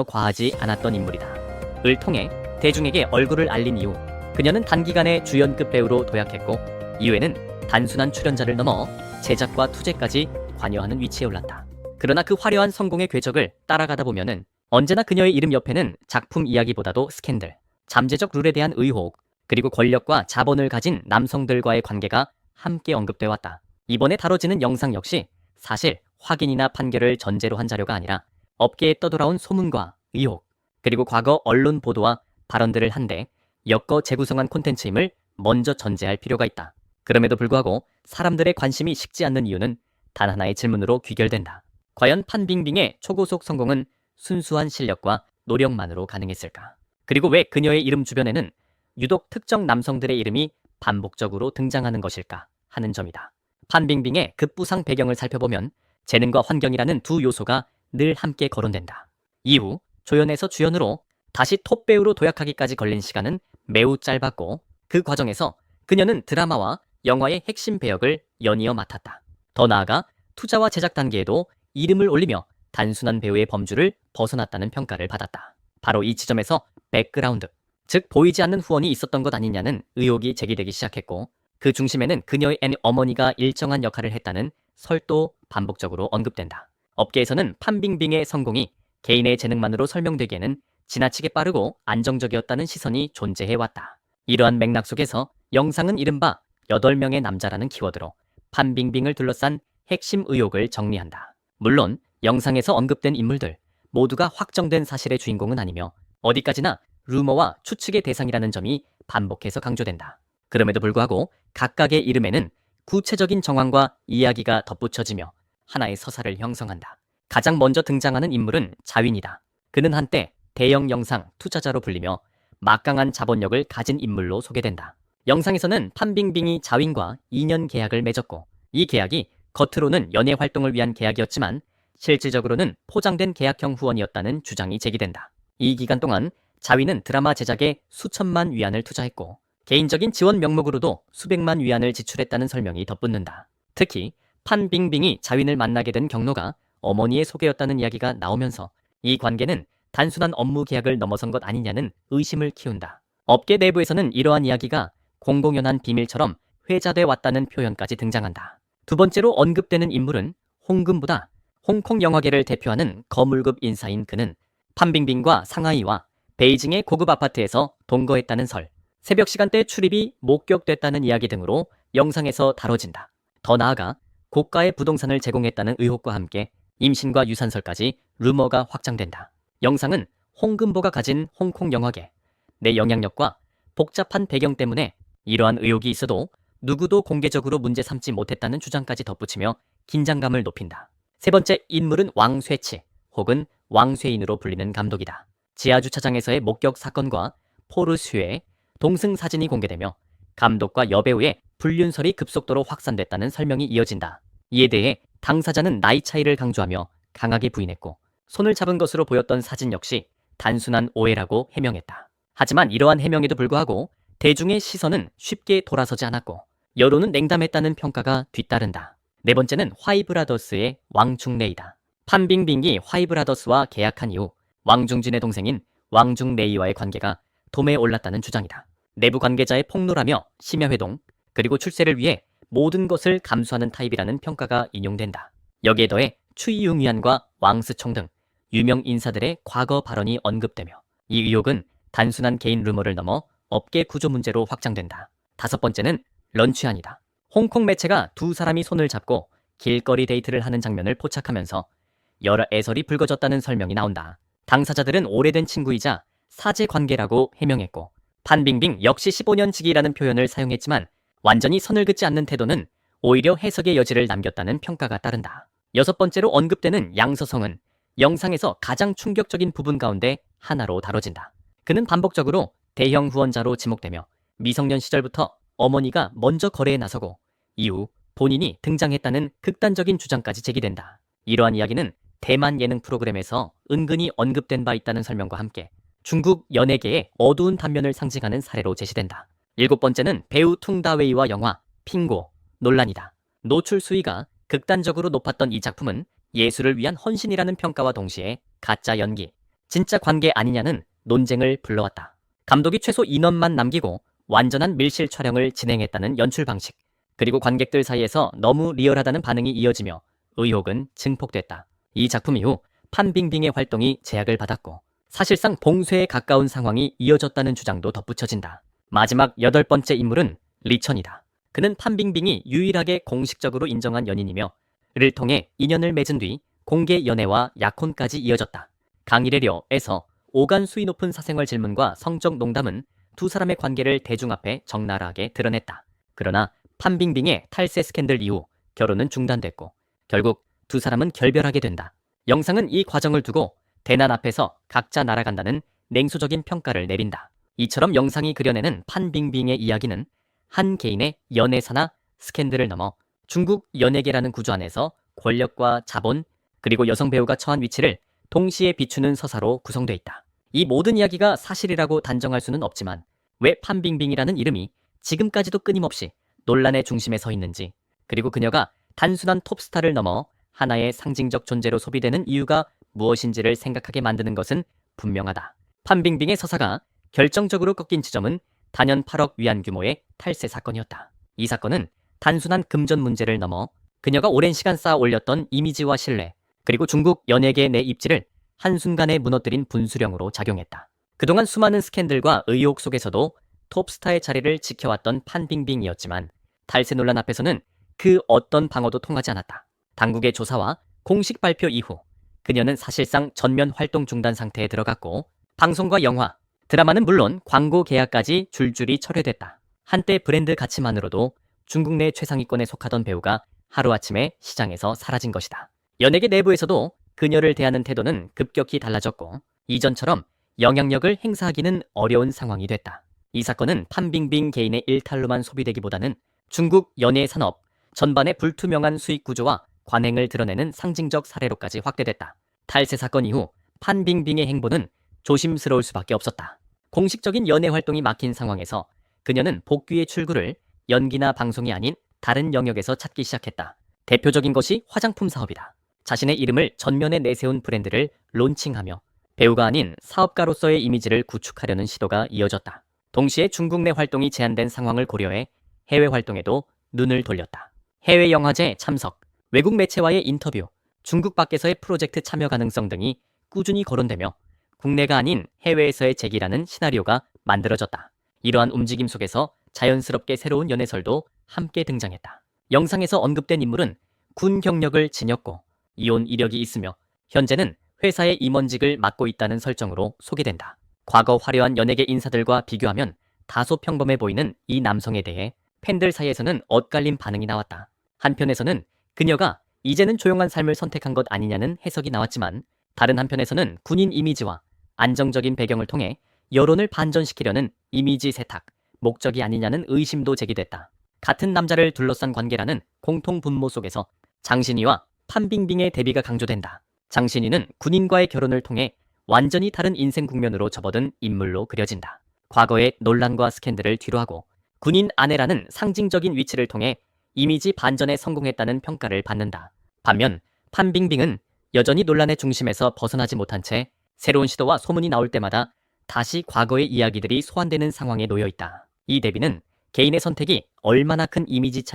과하지 않았던 인물이다. 을 통해 대중에게 얼굴을 알린 이후 그녀는 단기간에 주연급 배우로 도약했고 이후에는 단순한 출연자를 넘어 제작과 투재까지 관여하는 위치에 올랐다. 그러나 그 화려한 성공의 궤적을 따라가다 보면은 언제나 그녀의 이름 옆에는 작품 이야기보다도 스캔들, 잠재적 룰에 대한 의혹, 그리고 권력과 자본을 가진 남성들과의 관계가 함께 언급돼 왔다. 이번에 다뤄지는 영상 역시 사실 확인이나 판결을 전제로 한 자료가 아니라 업계에 떠돌아온 소문과 의혹, 그리고 과거 언론 보도와 발언들을 한데 엮어 재구성한 콘텐츠임을 먼저 전제할 필요가 있다. 그럼에도 불구하고 사람들의 관심이 식지 않는 이유는 단 하나의 질문으로 귀결된다. 과연 판빙빙의 초고속 성공은 순수한 실력과 노력만으로 가능했을까? 그리고 왜 그녀의 이름 주변에는 유독 특정 남성들의 이름이 반복적으로 등장하는 것일까 하는 점이다. 판빙빙의 급부상 배경을 살펴보면 재능과 환경이라는 두 요소가 늘 함께 거론된다. 이후 조연에서 주연으로 다시 톱 배우로 도약하기까지 걸린 시간은 매우 짧았고 그 과정에서 그녀는 드라마와 영화의 핵심 배역을 연이어 맡았다. 더 나아가 투자와 제작 단계에도 이름을 올리며 단순한 배우의 범주를 벗어났다는 평가를 받았다. 바로 이 지점에서 백그라운드, 즉 보이지 않는 후원이 있었던 것 아니냐는 의혹이 제기되기 시작했고 그 중심에는 그녀의 어머니가 일정한 역할을 했다는 설도 반복적으로 언급된다. 업계에서는 판빙빙의 성공이 개인의 재능만으로 설명되기에는 지나치게 빠르고 안정적이었다는 시선이 존재해왔다. 이러한 맥락 속에서 영상은 이른바 8명의 남자라는 키워드로 판빙빙을 둘러싼 핵심 의혹을 정리한다. 물론 영상에서 언급된 인물들 모두가 확정된 사실의 주인공은 아니며 어디까지나 루머와 추측의 대상이라는 점이 반복해서 강조된다. 그럼에도 불구하고 각각의 이름에는 구체적인 정황과 이야기가 덧붙여지며 하나의 서사를 형성한다. 가장 먼저 등장하는 인물은 자윈이다. 그는 한때 대형 영상 투자자로 불리며 막강한 자본력을 가진 인물로 소개된다. 영상에서는 판빙빙이 자윈과 2년 계약을 맺었고 이 계약이 겉으로는 연예 활동을 위한 계약이었지만 실질적으로는 포장된 계약형 후원이었다는 주장이 제기된다. 이 기간 동안 자윈은 드라마 제작에 수천만 위안을 투자했고 개인적인 지원 명목으로도 수백만 위안을 지출했다는 설명이 덧붙는다. 특히 판빙빙이 자윈을 만나게 된 경로가 어머니의 소개였다는 이야기가 나오면서 이 관계는 단순한 업무 계약을 넘어선 것 아니냐는 의심을 키운다. 업계 내부에서는 이러한 이야기가 공공연한 비밀처럼 회자돼 왔다는 표현까지 등장한다. 두 번째로 언급되는 인물은 홍금보다 홍콩 영화계를 대표하는 거물급 인사인 그는 판빙빙과 상하이와 베이징의 고급 아파트에서 동거했다는 설, 새벽 시간대 출입이 목격됐다는 이야기 등으로 영상에서 다뤄진다. 더 나아가 고가의 부동산을 제공했다는 의혹과 함께 임신과 유산설까지 루머가 확장된다. 영상은 홍금보가 가진 홍콩 영화계 내 영향력과 복잡한 배경 때문에 이러한 의혹이 있어도 누구도 공개적으로 문제 삼지 못했다는 주장까지 덧붙이며 긴장감을 높인다. 세 번째 인물은 왕쇠치 혹은 왕쇠인으로 불리는 감독이다. 지하주차장에서의 목격 사건과 포르쉐의 동승 사진이 공개되며 감독과 여배우의 불륜설이 급속도로 확산됐다는 설명이 이어진다. 이에 대해 당사자는 나이 차이를 강조하며 강하게 부인했고 손을 잡은 것으로 보였던 사진 역시 단순한 오해라고 해명했다. 하지만 이러한 해명에도 불구하고 대중의 시선은 쉽게 돌아서지 않았고 여론은 냉담했다는 평가가 뒤따른다. 네 번째는 화이브라더스의 왕중레이다. 판빙빙이 화이브라더스와 계약한 이후 왕중진의 동생인 왕중레이와의 관계가 도매에 올랐다는 주장이다. 내부 관계자의 폭로라며 심야회동 그리고 출세를 위해 모든 것을 감수하는 타입이라는 평가가 인용된다. 여기에 더해 추이융 위안과 왕스총 등 유명 인사들의 과거 발언이 언급되며 이 의혹은 단순한 개인 루머를 넘어 업계 구조 문제로 확장된다. 다섯 번째는 런취안이다. 홍콩 매체가 두 사람이 손을 잡고 길거리 데이트를 하는 장면을 포착하면서 여러 애설이 불거졌다는 설명이 나온다. 당사자들은 오래된 친구이자 사제 관계라고 해명했고 판빙빙 역시 15년 지기라는 표현을 사용했지만 완전히 선을 긋지 않는 태도는 오히려 해석의 여지를 남겼다는 평가가 따른다. 여섯 번째로 언급되는 양서성은 영상에서 가장 충격적인 부분 가운데 하나로 다뤄진다. 그는 반복적으로 대형 후원자로 지목되며 미성년 시절부터 어머니가 먼저 거래에 나서고 이후 본인이 등장했다는 극단적인 주장까지 제기된다. 이러한 이야기는 대만 예능 프로그램에서 은근히 언급된 바 있다는 설명과 함께 중국 연예계의 어두운 단면을 상징하는 사례로 제시된다. 일곱 번째는 배우 퉁다웨이와 영화 핑고 논란이다. 노출 수위가 극단적으로 높았던 이 작품은 예술을 위한 헌신이라는 평가와 동시에 가짜 연기, 진짜 관계 아니냐는 논쟁을 불러왔다. 감독이 최소 인원만 남기고 완전한 밀실 촬영을 진행했다는 연출 방식, 그리고 관객들 사이에서 너무 리얼하다는 반응이 이어지며 의혹은 증폭됐다. 이 작품 이후 판빙빙의 활동이 제약을 받았고 사실상 봉쇄에 가까운 상황이 이어졌다는 주장도 덧붙여진다. 마지막 8번째 인물은 리천이다. 그는 판빙빙이 유일하게 공식적으로 인정한 연인이며 를 통해 인연을 맺은 뒤 공개 연애와 약혼까지 이어졌다. 강일의 려에서 오간 수위 높은 사생활 질문과 성적 농담은 두 사람의 관계를 대중 앞에 적나라하게 드러냈다. 그러나 판빙빙의 탈세 스캔들 이후 결혼은 중단됐고 결국 두 사람은 결별하게 된다. 영상은 이 과정을 두고 대난 앞에서 각자 날아간다는 냉소적인 평가를 내린다. 이처럼 영상이 그려내는 판빙빙의 이야기는 한 개인의 연애사나 스캔들을 넘어 중국 연예계라는 구조 안에서 권력과 자본, 그리고 여성 배우가 처한 위치를 동시에 비추는 서사로 구성되어 있다. 이 모든 이야기가 사실이라고 단정할 수는 없지만 왜 판빙빙이라는 이름이 지금까지도 끊임없이 논란의 중심에 서 있는지, 그리고 그녀가 단순한 톱스타를 넘어 하나의 상징적 존재로 소비되는 이유가 무엇인지를 생각하게 만드는 것은 분명하다. 판빙빙의 서사가 결정적으로 꺾인 지점은 단연 8억 위안 규모의 탈세 사건이었다. 이 사건은 단순한 금전 문제를 넘어 그녀가 오랜 시간 쌓아 올렸던 이미지와 신뢰, 그리고 중국 연예계 내 입지를 한순간에 무너뜨린 분수령으로 작용했다. 그동안 수많은 스캔들과 의혹 속에서도 톱스타의 자리를 지켜왔던 판빙빙이었지만 탈세 논란 앞에서는 그 어떤 방어도 통하지 않았다. 당국의 조사와 공식 발표 이후 그녀는 사실상 전면 활동 중단 상태에 들어갔고 방송과 영화, 드라마는 물론 광고 계약까지 줄줄이 철회됐다. 한때 브랜드 가치만으로도 중국 내 최상위권에 속하던 배우가 하루아침에 시장에서 사라진 것이다. 연예계 내부에서도 그녀를 대하는 태도는 급격히 달라졌고 이전처럼 영향력을 행사하기는 어려운 상황이 됐다. 이 사건은 판빙빙 개인의 일탈로만 소비되기보다는 중국 연예 산업 전반의 불투명한 수익 구조와 관행을 드러내는 상징적 사례로까지 확대됐다. 탈세 사건 이후 판빙빙의 행보는 조심스러울 수밖에 없었다. 공식적인 연예 활동이 막힌 상황에서 그녀는 복귀의 출구를 연기나 방송이 아닌 다른 영역에서 찾기 시작했다. 대표적인 것이 화장품 사업이다. 자신의 이름을 전면에 내세운 브랜드를 론칭하며 배우가 아닌 사업가로서의 이미지를 구축하려는 시도가 이어졌다. 동시에 중국 내 활동이 제한된 상황을 고려해 해외 활동에도 눈을 돌렸다. 해외 영화제 참석, 외국 매체와의 인터뷰, 중국 밖에서의 프로젝트 참여 가능성 등이 꾸준히 거론되며 국내가 아닌 해외에서의 재기라는 시나리오가 만들어졌다. 이러한 움직임 속에서 자연스럽게 새로운 연애설도 함께 등장했다. 영상에서 언급된 인물은 군 경력을 지녔고 이혼 이력이 있으며 현재는 회사의 임원직을 맡고 있다는 설정으로 소개된다. 과거 화려한 연예계 인사들과 비교하면 다소 평범해 보이는 이 남성에 대해 팬들 사이에서는 엇갈린 반응이 나왔다. 한편에서는 그녀가 이제는 조용한 삶을 선택한 것 아니냐는 해석이 나왔지만 다른 한편에서는 군인 이미지와 안정적인 배경을 통해 여론을 반전시키려는 이미지 세탁, 목적이 아니냐는 의심도 제기됐다. 같은 남자를 둘러싼 관계라는 공통 분모 속에서 장신이와 판빙빙의 대비가 강조된다. 장신이는 군인과의 결혼을 통해 완전히 다른 인생 국면으로 접어든 인물로 그려진다. 과거의 논란과 스캔들을 뒤로하고 군인 아내라는 상징적인 위치를 통해 이미지 반전에 성공했다는 평가를 받는다. 반면 판빙빙은 여전히 논란의 중심에서 벗어나지 못한 채 새로운 시도와 소문이 나올 때마다 다시 과거의 이야기들이 소환되는 상황에 놓여 있다. 이 대비는 개인의 선택이 얼마나 큰 이미지 차이